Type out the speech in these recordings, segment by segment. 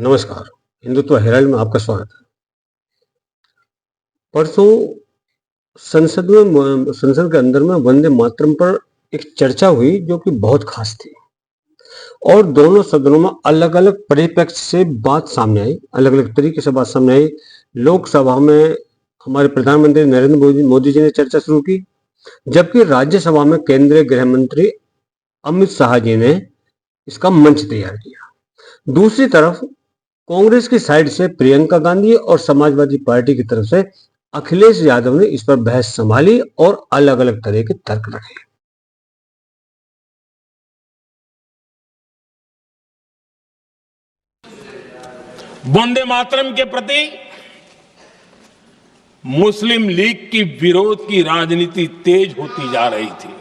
नमस्कार। हिंदुत्व हेराल्ड में आपका स्वागत है। परसों संसद के अंदर में वंदे मातरम पर एक चर्चा हुई जो कि बहुत खास थी और दोनों सदनों में अलग अलग परिप्रेक्ष्य से बात सामने आई, अलग अलग तरीके से बात सामने आई। लोकसभा में हमारे प्रधानमंत्री नरेंद्र मोदी जी ने चर्चा शुरू की, जबकि राज्यसभा में केंद्रीय गृह मंत्री अमित शाह जी ने इसका मंच तैयार किया। दूसरी तरफ कांग्रेस की साइड से प्रियंका गांधी और समाजवादी पार्टी की तरफ से अखिलेश यादव ने इस पर बहस संभाली और अलग अलग तरह के तर्क रखे। वंदे मातरम के प्रति मुस्लिम लीग की विरोध की राजनीति तेज होती जा रही थी।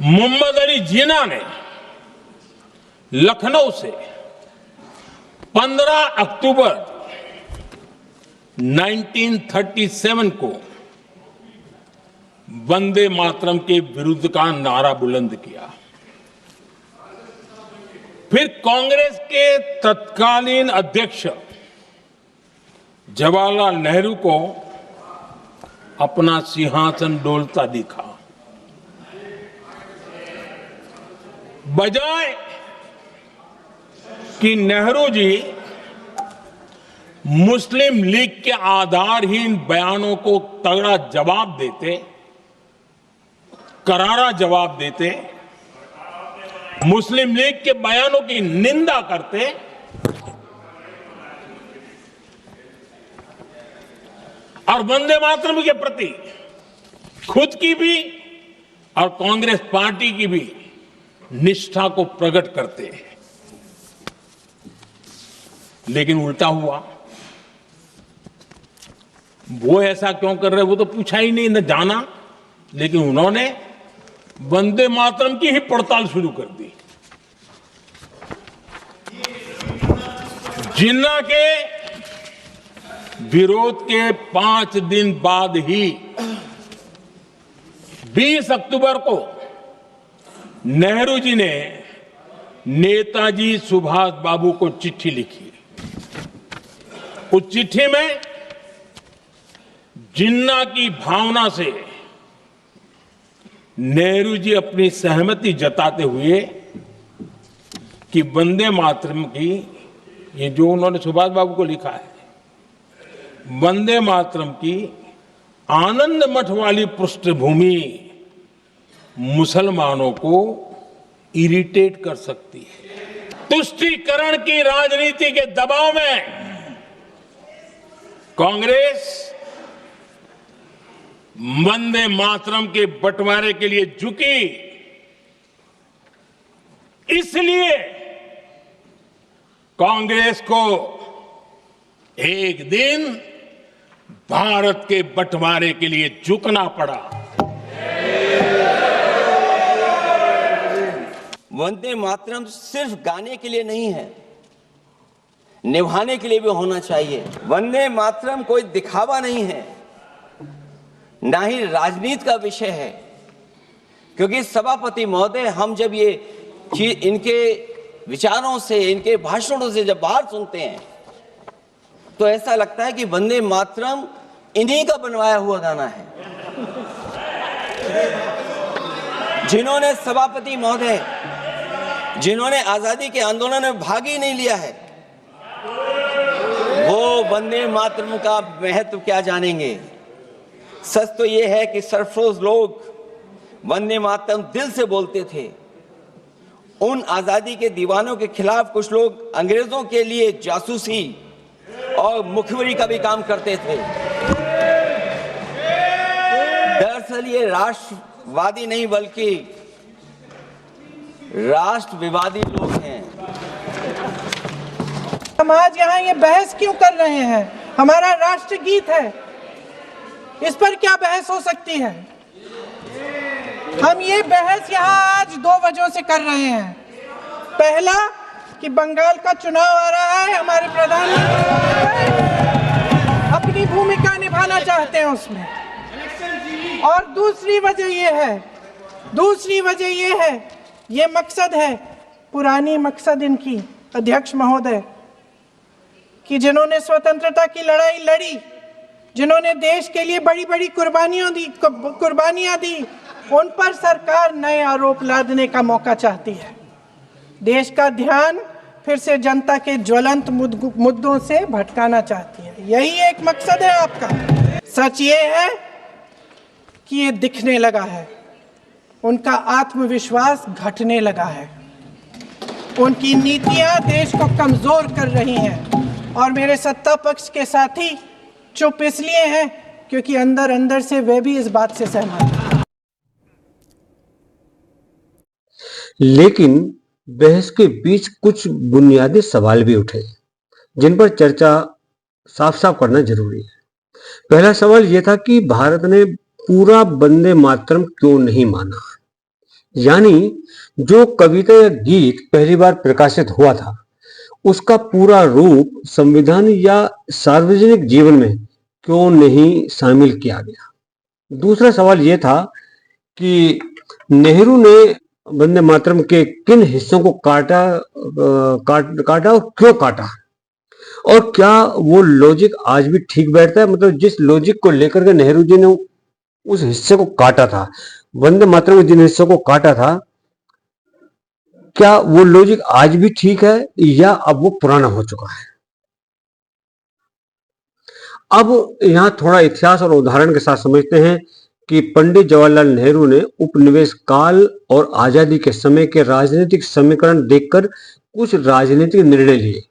मोहम्मद अली जिन्ना ने लखनऊ से 15 अक्टूबर 1937 को वंदे मातरम के विरुद्ध का नारा बुलंद किया। फिर कांग्रेस के तत्कालीन अध्यक्ष जवाहरलाल नेहरू को अपना सिंहासन डोलता दिखा। बजाय कि नेहरू जी मुस्लिम लीग के आधारहीन बयानों को तगड़ा जवाब देते, करारा जवाब देते, मुस्लिम लीग के बयानों की निंदा करते, और वंदे मातरम के प्रति खुद की भी और कांग्रेस पार्टी की भी निष्ठा को प्रकट करते हैं। लेकिन उल्टा हुआ। वो ऐसा क्यों कर रहे वो तो पूछा ही नहीं, न जाना, लेकिन उन्होंने वंदे मातरम की ही पड़ताल शुरू कर दी। जिन्ना के विरोध के 5 दिन बाद ही 20 अक्टूबर को नेहरू जी ने नेताजी सुभाष बाबू को चिट्ठी लिखी। उस चिट्ठी में जिन्ना की भावना से नेहरू जी अपनी सहमति जताते हुए कि वंदे मातरम की, ये जो उन्होंने सुभाष बाबू को लिखा है, वंदे मातरम की आनंद मठ वाली पृष्ठभूमि मुसलमानों को इरिटेट कर सकती है। तुष्टीकरण की राजनीति के दबाव में कांग्रेस वंदे मातरम के बंटवारे के लिए झुकी। इसलिए कांग्रेस को एक दिन भारत के बंटवारे के लिए झुकना पड़ा। वंदे मातरम सिर्फ गाने के लिए नहीं है, निभाने के लिए भी होना चाहिए। वंदे मातरम कोई दिखावा नहीं है, ना ही राजनीति का विषय है। क्योंकि सभापति महोदय, हम जब ये चीज इनके विचारों से, इनके भाषणों से जब बाहर सुनते हैं तो ऐसा लगता है कि वंदे मातरम इन्हीं का बनवाया हुआ गाना है। जिन्होंने सभापति महोदय, जिन्होंने आजादी के आंदोलन में भाग ही नहीं लिया है, वो वंदे मातरम का महत्व क्या जानेंगे। सच तो ये है कि सरफरोश लोग वंदे मातरम दिल से बोलते थे। उन आजादी के दीवानों के खिलाफ कुछ लोग अंग्रेजों के लिए जासूसी और मुखबिरी का भी काम करते थे। दरअसल ये राष्ट्रवादी नहीं बल्कि राष्ट्र विवादी लोग हैं। हम आज यहाँ ये बहस क्यों कर रहे हैं? हमारा राष्ट्रगीत है, इस पर क्या बहस हो सकती है? हम ये बहस यहाँ आज 2 वजहों से कर रहे हैं। पहला कि बंगाल का चुनाव आ रहा है, हमारे प्रधानमंत्री अपनी भूमिका निभाना चाहते हैं उसमें। और दूसरी वजह ये है, ये मकसद है पुरानी मकसद इनकी, अध्यक्ष महोदय, कि जिन्होंने स्वतंत्रता की लड़ाई लड़ी, जिन्होंने देश के लिए बड़ी बड़ी कुर्बानियां दी, उन पर सरकार नए आरोप लादने का मौका चाहती है। देश का ध्यान फिर से जनता के ज्वलंत मुद्दों से भटकाना चाहती है। यही एक मकसद है आपका। सच ये है कि ये दिखने लगा है, उनका आत्मविश्वास घटने लगा है, उनकी नीतियां देश को कमजोर कर रही हैं, और मेरे सत्ता पक्ष के साथी चुप इसलिए हैं क्योंकि अंदर अंदर से वे भी इस बात से सहमत हैं। लेकिन बहस के बीच कुछ बुनियादी सवाल भी उठे जिन पर चर्चा साफ साफ करना जरूरी है। पहला सवाल यह था कि भारत ने पूरा वंदे मातरम क्यों नहीं माना, यानी जो कविता या गीत पहली बार प्रकाशित हुआ था उसका पूरा रूप संविधान या सार्वजनिक जीवन में क्यों नहीं शामिल किया गया। दूसरा सवाल यह था कि नेहरू ने वंदे मातरम के किन हिस्सों को काटा और क्यों काटा, और क्या वो लॉजिक आज भी ठीक बैठता है। मतलब जिस लॉजिक को लेकर के नेहरू जी ने उस हिस्से को काटा था, वंदे मातरम के जिन हिस्सों को काटा था, क्या वो लॉजिक आज भी ठीक है या अब वो पुराना हो चुका है। अब यहां थोड़ा इतिहास और उदाहरण के साथ समझते हैं कि पंडित जवाहरलाल नेहरू ने उपनिवेश काल और आजादी के समय के राजनीतिक समीकरण देखकर कुछ राजनीतिक निर्णय लिए।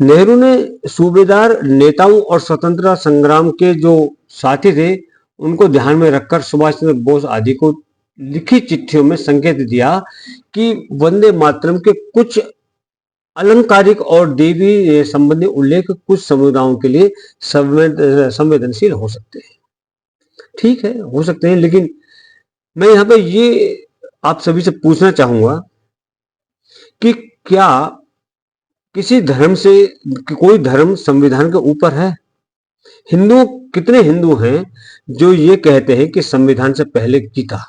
नेहरू ने सूबेदार नेताओं और स्वतंत्रता संग्राम के जो साथी थे उनको ध्यान में रखकर सुभाष चंद्र बोस आदि को लिखी चिट्ठियों में संकेत दिया कि वंदे मातरम के कुछ अलंकारिक और देवी संबंधी उल्लेख कुछ समुदायों के लिए संवेदनशील हो सकते हैं। ठीक है, हो सकते हैं, लेकिन मैं यहाँ पे ये आप सभी से पूछना चाहूंगा कि क्या किसी धर्म से कोई धर्म संविधान के ऊपर है। कितने हिंदू हैं जो ये कहते हैं कि संविधान से पहले गीता,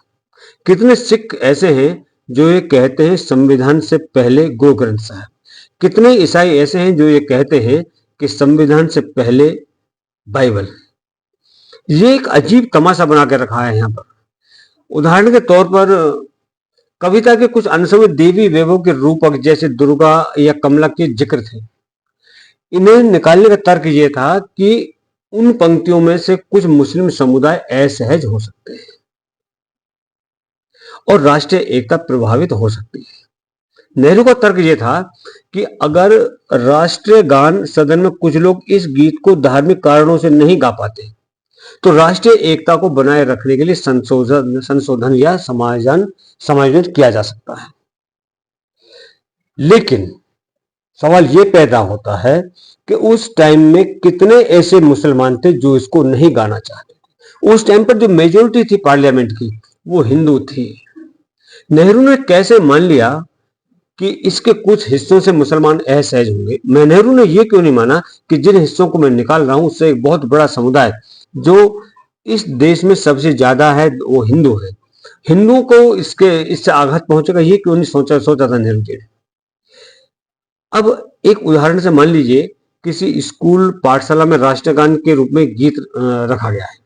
कितने सिख ऐसे हैं जो ये कहते हैं संविधान से पहले गुरु ग्रंथ साहब, कितने ईसाई ऐसे हैं जो ये कहते हैं कि संविधान से पहले बाइबल। ये एक अजीब तमाशा बना के रखा है यहाँ पर। उदाहरण के तौर पर कविता के कुछ अंशों में देवी वैभव के रूपक जैसे दुर्गा या कमला के जिक्र थे। इन्हें निकालने का तर्क ये था कि उन पंक्तियों में से कुछ मुस्लिम समुदाय असहज हो सकते हैं और राष्ट्रीय एकता प्रभावित हो सकती है। नेहरू का तर्क यह था कि अगर राष्ट्रीय गान सदन में कुछ लोग इस गीत को धार्मिक कारणों से नहीं गा पाते तो राष्ट्रीय एकता को बनाए रखने के लिए संशोधन या समायोजन किया जा सकता है। लेकिन सवाल यह पैदा होता है कि उस टाइम में कितने ऐसे मुसलमान थे जो इसको नहीं गाना चाहते थे। उस टाइम पर जो मेजोरिटी थी पार्लियामेंट की वो हिंदू थी। नेहरू ने कैसे मान लिया कि इसके कुछ हिस्सों से मुसलमान असहज होंगे। नेहरू ने यह क्यों नहीं माना कि जिन हिस्सों को मैं निकाल रहा हूं उससे एक बहुत बड़ा समुदाय जो इस देश में सबसे ज्यादा है वो हिंदू है, हिंदुओं को इससे आघात पहुंचेगा, ये क्यों नहीं सोचा था नेहरू जी ने। अब एक उदाहरण से मान लीजिए किसी स्कूल पाठशाला में राष्ट्रगान के रूप में गीत रखा गया है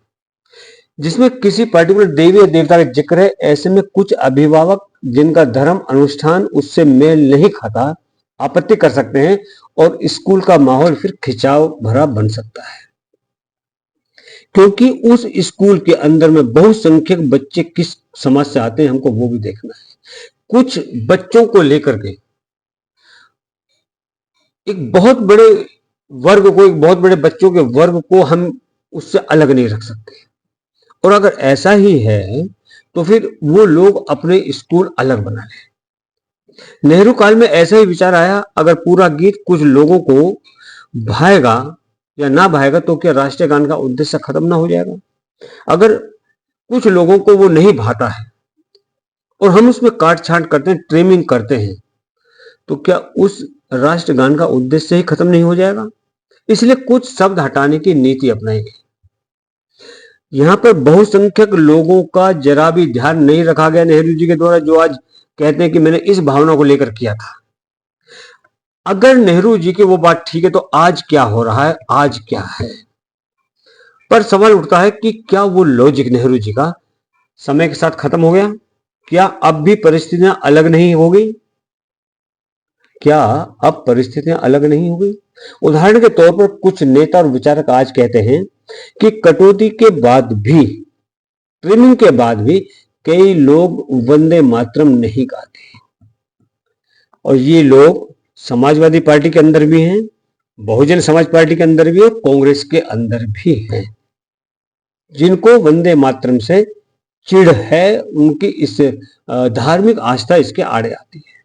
जिसमें किसी पर्टिकुलर देवी या देवता का जिक्र है। ऐसे में कुछ अभिभावक जिनका धर्म अनुष्ठान उससे मेल नहीं खाता आपत्ति कर सकते हैं और स्कूल का माहौल फिर खिंचाव भरा बन सकता है, क्योंकि उस स्कूल के अंदर में बहुसंख्यक बच्चे किस समाज से आते हैं हमको वो भी देखना है। कुछ बच्चों को लेकर के एक बहुत बड़े बच्चों के वर्ग को हम उससे अलग नहीं रख सकते, और अगर ऐसा ही है तो फिर वो लोग अपने स्कूल अलग बना लें। नेहरू काल में ऐसा ही विचार आया, अगर पूरा गीत कुछ लोगों को भाएगा या ना भाएगा तो क्या राष्ट्रीय गान का उद्देश्य खत्म ना हो जाएगा। अगर कुछ लोगों को वो नहीं भाता है और हम उसमें काट छांट करते हैं, ट्रिमिंग करते हैं, तो क्या उस राष्ट्रगान का उद्देश्य ही खत्म नहीं हो जाएगा। इसलिए कुछ शब्द हटाने की नीति अपनाई गई। यहां पर बहुसंख्यक लोगों का जरा भी ध्यान नहीं रखा गया नेहरू जी के द्वारा, जो आज कहते हैं कि मैंने इस भावना को लेकर किया था। अगर नेहरू जी की वो बात ठीक है तो आज क्या हो रहा है, आज क्या है? पर सवाल उठता है कि क्या वो लॉजिक नेहरू जी का समय के साथ खत्म हो गया? क्या अब भी परिस्थितियां अलग नहीं हो गई? क्या अब परिस्थितियां अलग नहीं हो गई? उदाहरण के तौर पर कुछ नेता और विचारक आज कहते हैं कि कटौती के बाद भी, ट्रिमिंग के बाद भी कई लोग वंदे मातरम नहीं गाते, और ये लोग समाजवादी पार्टी के अंदर भी हैं, बहुजन समाज पार्टी के अंदर भी और कांग्रेस के अंदर भी हैं, जिनको वंदे मातरम से चिढ़ है, उनकी इस धार्मिक आस्था इसके आड़े आती है।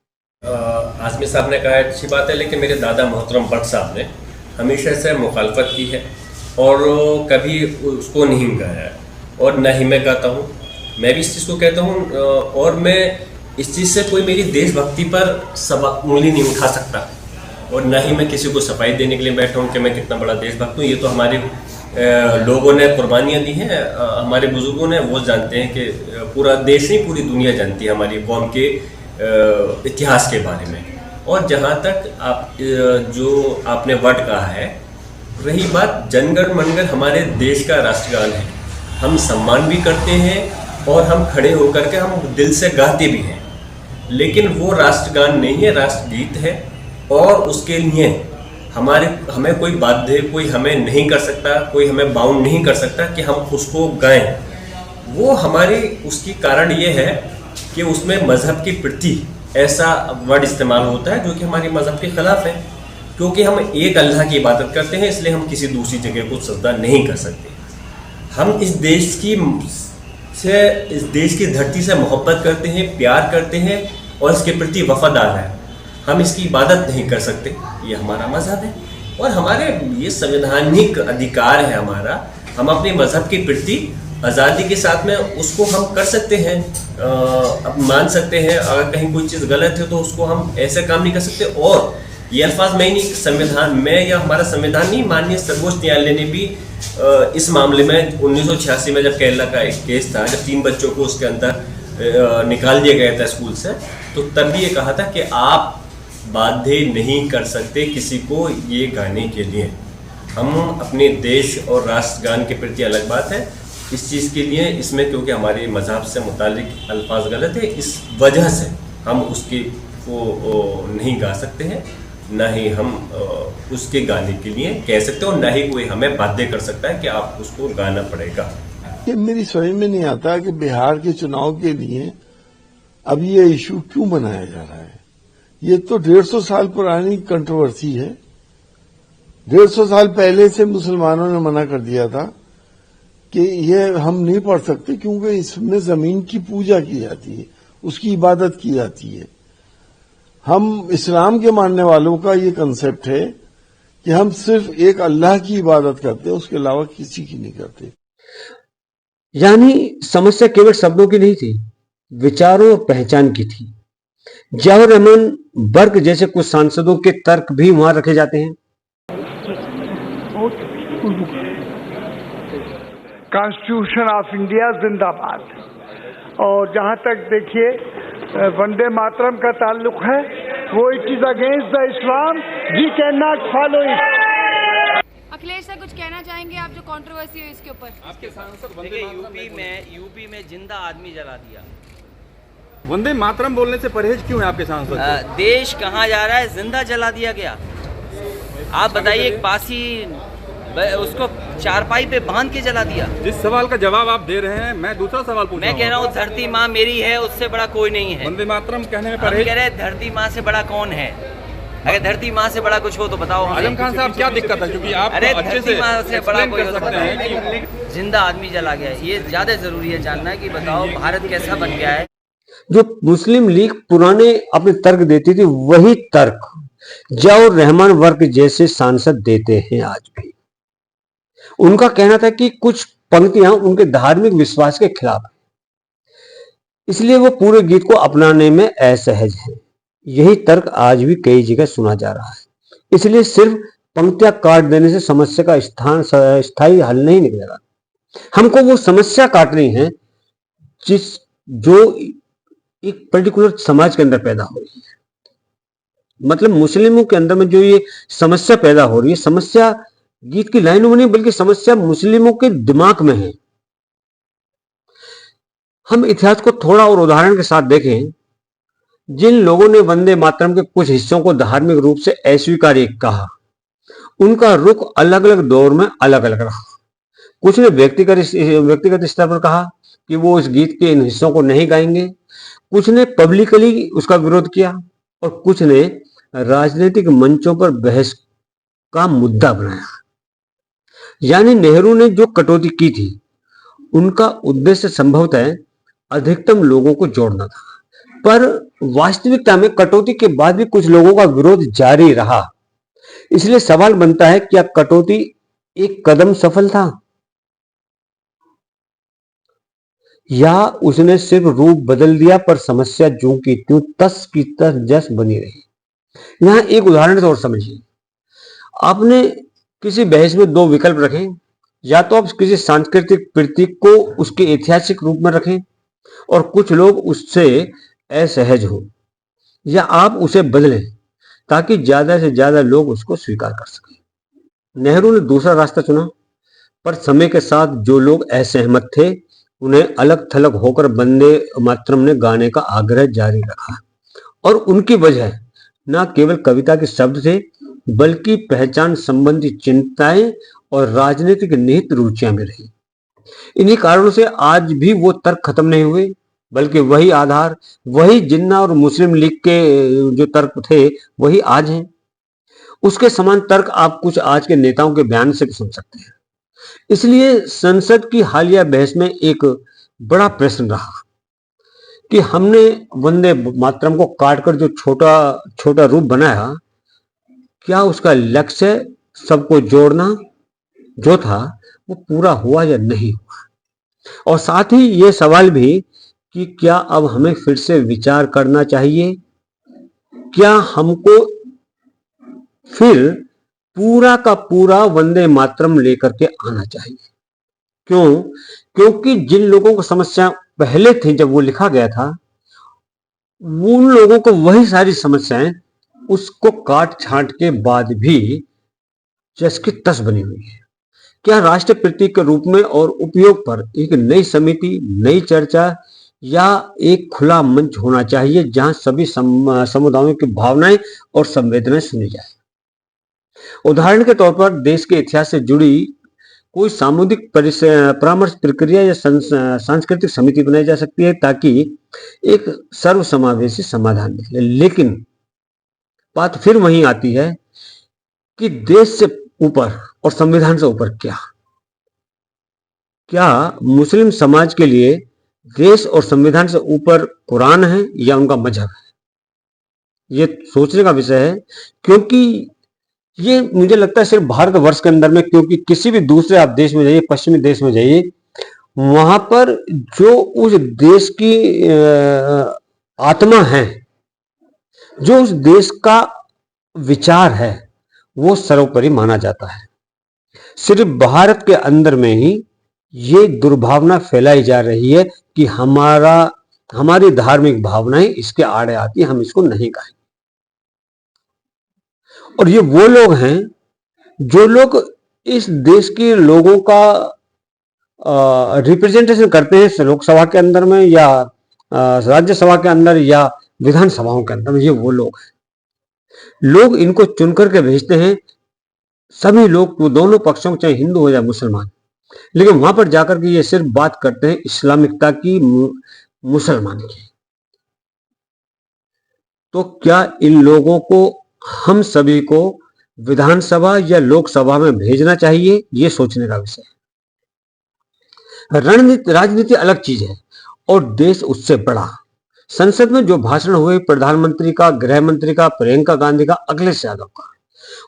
आजमी साहब ने कहा अच्छी बात है, लेकिन मेरे दादा मोहतरम भट्ट साहब ने हमेशा से मुखालफत की है और कभी उसको नहीं गाया है, और न ही मैं गाता हूँ। मैं भी इस चीज़ को कहता हूँ, और मैं इस चीज़ से कोई मेरी देशभक्ति पर उंगली नहीं उठा सकता, और न ही मैं किसी को सफाई देने के लिए बैठा हूँ कि मैं कितना बड़ा देशभक्त हूँ। ये तो हमारे लोगों ने कुर्बानियाँ दी हैं, हमारे बुजुर्गों ने, वो जानते हैं कि पूरा देश नहीं पूरी दुनिया जानती है हमारी कौम के इतिहास के बारे में। और जहाँ तक आप जो आपने वर्ड कहा है, रही बात जनगण मनगण हमारे देश का राष्ट्रगान है, हम सम्मान भी करते हैं और हम खड़े होकर के हम दिल से गाते भी हैं, लेकिन वो राष्ट्रगान नहीं है, राष्ट्रगीत है, और उसके लिए हमें कोई बाध्य, कोई हमें नहीं कर सकता, कोई हमें बाउंड नहीं कर सकता कि हम उसको गाएं। वो हमारी उसकी कारण ये है कि उसमें मजहब के प्रति ऐसा वर्ड इस्तेमाल होता है जो कि हमारे मजहब के खिलाफ है, क्योंकि हम एक अल्लाह की इबादत करते हैं, इसलिए हम किसी दूसरी जगह को सजदा नहीं कर सकते। हम इस देश की धरती से मोहब्बत करते हैं, प्यार करते हैं और इसके प्रति वफादार हैं। हम इसकी इबादत नहीं कर सकते, ये हमारा मजहब है और हमारे ये संवैधानिक अधिकार है हमारा। हम अपने मजहब के प्रति आज़ादी के साथ में उसको हम कर सकते हैं, अब मान सकते हैं। अगर कहीं कोई चीज़ गलत है तो उसको हम ऐसे काम नहीं कर सकते। और ये अल्फाज मैं नहीं, संविधान में या हमारा संविधान नहीं, माननीय सर्वोच्च न्यायालय ने भी इस मामले में 1986 में जब केरला का एक केस था, जब 3 बच्चों को उसके अंदर निकाल दिया गया था स्कूल से, तो तब भी ये कहा था कि आप बाध्य नहीं कर सकते किसी को ये गाने के लिए। हम अपने देश और राष्ट्रगान के प्रति अलग बात है इस चीज़ के लिए, इसमें क्योंकि हमारे मजहब से मुतालिक अल्फाज गलत है, इस वजह से हम उसके को नहीं गा सकते हैं, ना ही हम उसके गाने के लिए कह सकते और ना ही कोई हमें बाध्य कर सकता है कि आप उसको गाना पड़ेगा। ये मेरी समझ में नहीं आता कि बिहार के चुनाव के लिए अब ये इशू क्यों बनाया जा रहा है। ये तो 150 साल पुरानी कंट्रोवर्सी है। 150 साल पहले से मुसलमानों ने मना कर दिया था कि ये हम नहीं पढ़ सकते, क्योंकि इसमें जमीन की पूजा की जाती है, उसकी इबादत की जाती है। हम इस्लाम के मानने वालों का ये कंसेप्ट है कि हम सिर्फ एक अल्लाह की इबादत करते हैं, उसके अलावा किसी की नहीं करते। यानी समस्या केवल शब्दों की नहीं थी, विचारों और पहचान की थी। जवाहर रहमान बर्क जैसे कुछ सांसदों के तर्क भी वहां रखे जाते हैं। कॉन्स्टिट्यूशन ऑफ इंडिया जिंदाबाद। और जहां तक देखिए वंदे मातरम का ताल्लुक है, वो it is against the Islam, we can not follow it. Akhilesh sir कुछ कहना चाहेंगे आप, जो कंट्रोवर्सी हुई इसके ऊपर? आपके सांसद वंदे मातरम यूपी में जिंदा आदमी जला दिया। वंदे मातरम बोलने से परहेज क्यों है आपके सांसद? देश कहाँ जा रहा है, जिंदा जला दिया गया। आप बताइए, एक पासी उसको चारपाई पे बांध के जला दिया। जिस सवाल का जवाब आप दे रहे हैं, मैं दूसरा सवाल पूछ रहा हूं। मैं कह रहा हूँ धरती माँ मेरी है, उससे बड़ा कोई नहीं है। वंदे मातरम कहने में हम परहेज। कह रहे हैं धरती माँ से बड़ा कौन है? अगर धरती माँ से बड़ा कुछ हो तो बताओ हमें। आजम खान साहब क्या दिक्कत है? क्योंकि आप अरे अच्छे धरती माँ से बड़ा कोई कर हो सकते हैं कि जिंदा आदमी जला गया, ये ज्यादा जरूरी है जानना कि बताओ भारत कैसा बन गया है। जो मुस्लिम लीग पुराने अपने तर्क देती थी, वही तर्क जवाहर रहमान वर्क जैसे सांसद देते हैं आज भी। उनका कहना था कि कुछ पंक्तियां उनके धार्मिक विश्वास के खिलाफ है, इसलिए वो पूरे गीत को अपनाने में असहज है। यही तर्क आज भी कई जगह सुना जा रहा है। इसलिए सिर्फ पंक्तियां काट देने से समस्या का स्थायी हल नहीं निकलेगा। हमको वो समस्या काटनी है जो एक पर्टिकुलर समाज के अंदर पैदा हो रही है। मतलब मुस्लिमों के अंदर में जो ये समस्या पैदा हो रही है, समस्या गीत की लाइनों में नहीं बल्कि समस्या मुस्लिमों के दिमाग में है। हम इतिहास को थोड़ा और उदाहरण के साथ देखें। जिन लोगों ने वंदे मातरम के कुछ हिस्सों को धार्मिक रूप से अस्वीकार्य कहा, उनका रुख अलग अलग दौर में अलग अलग रहा। कुछ ने व्यक्तिगत स्तर पर कहा कि वो इस गीत के इन हिस्सों को नहीं गाएंगे, कुछ ने पब्लिकली उसका विरोध किया और कुछ ने राजनीतिक मंचों पर बहस का मुद्दा बनाया। यानी नेहरू ने जो कटौती की थी उनका उद्देश्य संभवतः अधिकतम लोगों को जोड़ना था, पर वास्तविकता में कटौती के बाद भी कुछ लोगों का विरोध जारी रहा। इसलिए सवाल बनता है, क्या कटौती एक कदम सफल था या उसने सिर्फ रूप बदल दिया पर समस्या जो की त्यों तस की तस जस बनी रही। यहां एक उदाहरण से और समझिए। आपने किसी बहस में दो विकल्प रखे, या तो आप किसी सांस्कृतिक प्रतीक को उसके ऐतिहासिक रूप में रखें और कुछ लोग उससे असहज हो, या आप उसे बदलें ताकि ज्यादा से ज्यादा लोग उसको स्वीकार कर सकें। नेहरू ने दूसरा रास्ता चुना, पर समय के साथ जो लोग असहमत थे उन्हें अलग थलग होकर वंदे मातरम ने गाने का आग्रह जारी रखा और उनकी वजह न केवल कविता के शब्द थे बल्कि पहचान संबंधी चिंताएं और राजनीतिक निहित रुचियां भी रही। इन्हीं कारणों से आज भी वो तर्क खत्म नहीं हुए, बल्कि वही आधार, वही जिन्ना और मुस्लिम लीग के जो तर्क थे वही आज हैं। उसके समान तर्क आप कुछ आज के नेताओं के बयान से सुन सकते हैं। इसलिए संसद की हालिया बहस में एक बड़ा प्रश्न रहा कि हमने वंदे मातरम को काटकर जो छोटा छोटा रूप बनाया, क्या उसका लक्ष्य सबको जोड़ना जो था वो पूरा हुआ या नहीं हुआ। और साथ ही ये सवाल भी कि क्या अब हमें फिर से विचार करना चाहिए, क्या हमको फिर पूरा का पूरा वंदे मातरम लेकर के आना चाहिए। क्योंकि जिन लोगों को समस्या पहले थी जब वो लिखा गया था, उन लोगों को वही सारी समस्याएं उसको काट छांट के बाद भी जस की तस बनी हुई है। क्या राष्ट्र प्रतीक के रूप में और उपयोग पर एक नई समिति, नई चर्चा या एक खुला मंच होना चाहिए जहां सभी समुदायों की भावनाएं और संवेदनाएं सुनी जाए। उदाहरण के तौर पर देश के इतिहास से जुड़ी कोई सामुदायिक परामर्श प्रक्रिया या सांस्कृतिक समिति बनाई जा सकती है ताकि एक सर्वसमावेशी समाधान निकले। लेकिन बात फिर वहीं आती है कि देश से ऊपर और संविधान से ऊपर क्या मुस्लिम समाज के लिए देश और संविधान से ऊपर कुरान है या उनका मजहब है। ये सोचने का विषय है, क्योंकि ये मुझे लगता है सिर्फ भारतवर्ष के अंदर में, क्योंकि किसी भी दूसरे आप देश में जाइए, पश्चिमी देश में जाइए, वहां पर जो उस देश की आत्मा है, जो उस देश का विचार है, वो सर्वोपरि माना जाता है। सिर्फ भारत के अंदर में ही ये दुर्भावना फैलाई जा रही है कि हमारी धार्मिक भावनाएं इसके आड़े आती है, हम इसको नहीं गाएंगे। और ये वो लोग हैं जो लोग इस देश के लोगों का रिप्रेजेंटेशन करते हैं लोकसभा के अंदर में या राज्यसभा के अंदर या विधानसभाओं के अंदर में। ये वो लोग हैं, लोग इनको चुन करके भेजते हैं। सभी लोग, वो दोनों पक्षों, चाहे हिंदू हो या मुसलमान, लेकिन वहां पर जाकर के ये सिर्फ बात करते हैं इस्लामिकता की, मुसलमान की। तो क्या इन लोगों को, हम सभी को विधानसभा या लोकसभा में भेजना चाहिए? ये सोचने का विषय है। राजनीति अलग चीज है और देश उससे बड़ा। संसद में जो भाषण हुए प्रधानमंत्री का, गृह मंत्री का, प्रियंका गांधी का, अखिलेश यादव का,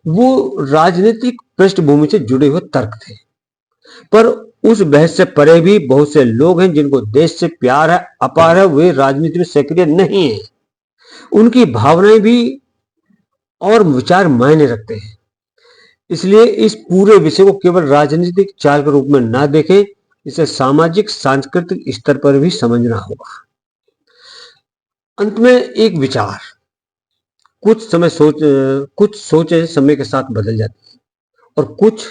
वो राजनीतिक पृष्ठभूमि से जुड़े हुए तर्क थे। पर उस बहस से परे भी बहुत से लोग हैं जिनको देश से प्यार है, अपार है, वे राजनीति में सक्रिय नहीं है। उनकी भावनाएं भी और विचार मायने रखते हैं। इसलिए इस पूरे विषय को केवल राजनीतिक चाल के रूप में ना देखें, इसे सामाजिक सांस्कृतिक स्तर पर भी समझना होगा। अंत में एक विचार, कुछ सोचे समय के साथ बदल जाती है और कुछ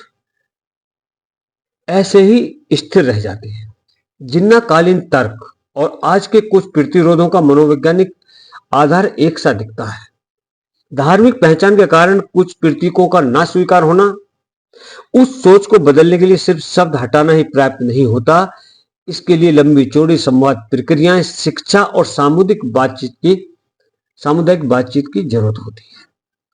ऐसे ही स्थिर रह जाते हैं। जिन्ना कालीन तर्क और आज के कुछ प्रतिरोधों का मनोवैज्ञानिक आधार एक सा दिखता है। धार्मिक पहचान के कारण कुछ प्रतीकों का ना स्वीकार होना, उस सोच को बदलने के लिए सिर्फ शब्द हटाना ही पर्याप्त नहीं होता। इसके लिए लंबी चौड़ी संवाद प्रक्रियाएं, शिक्षा और सामुदायिक बातचीत की जरूरत होती है।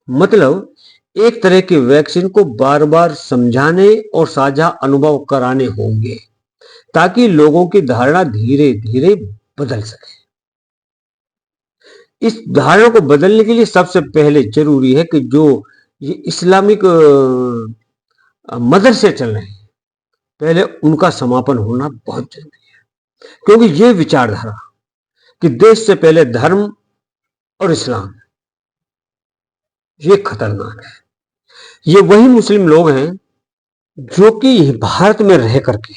मतलब एक तरह की वैक्सीन को बार बार समझाने और साझा अनुभव कराने होंगे ताकि लोगों की धारणा धीरे धीरे बदल सके। इस धारणा को बदलने के लिए सबसे पहले जरूरी है कि जो ये इस्लामिक मदरसे चल रहे हैं, पहले उनका समापन होना बहुत जरूरी है। क्योंकि ये विचारधारा कि देश से पहले धर्म और इस्लाम, ये खतरनाक है। ये वही मुस्लिम लोग हैं जो कि भारत में रह करके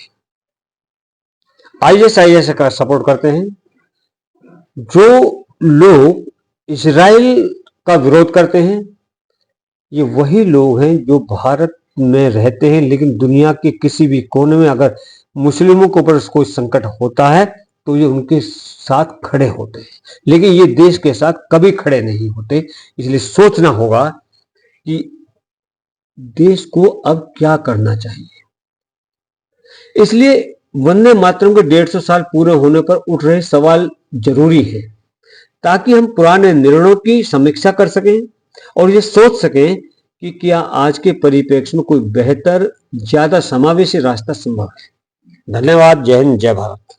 ISIS का सपोर्ट करते हैं, जो लोग इजराइल का विरोध करते हैं। ये वही लोग हैं जो भारत में रहते हैं लेकिन दुनिया के किसी भी कोने में अगर मुस्लिमों के ऊपर कोई संकट होता है तो ये उनके साथ खड़े होते हैं, लेकिन ये देश के साथ कभी खड़े नहीं होते। इसलिए सोचना होगा कि देश को अब क्या करना चाहिए। इसलिए वंदे मातरम के 150 साल पूरे होने पर उठ रहे सवाल जरूरी है ताकि हम पुराने निर्णयों की समीक्षा कर सकें और ये सोच सकें कि क्या आज के परिप्रेक्ष्य में कोई बेहतर, ज्यादा समावेशी रास्ता संभव है। धन्यवाद। जय हिंद, जय भारत।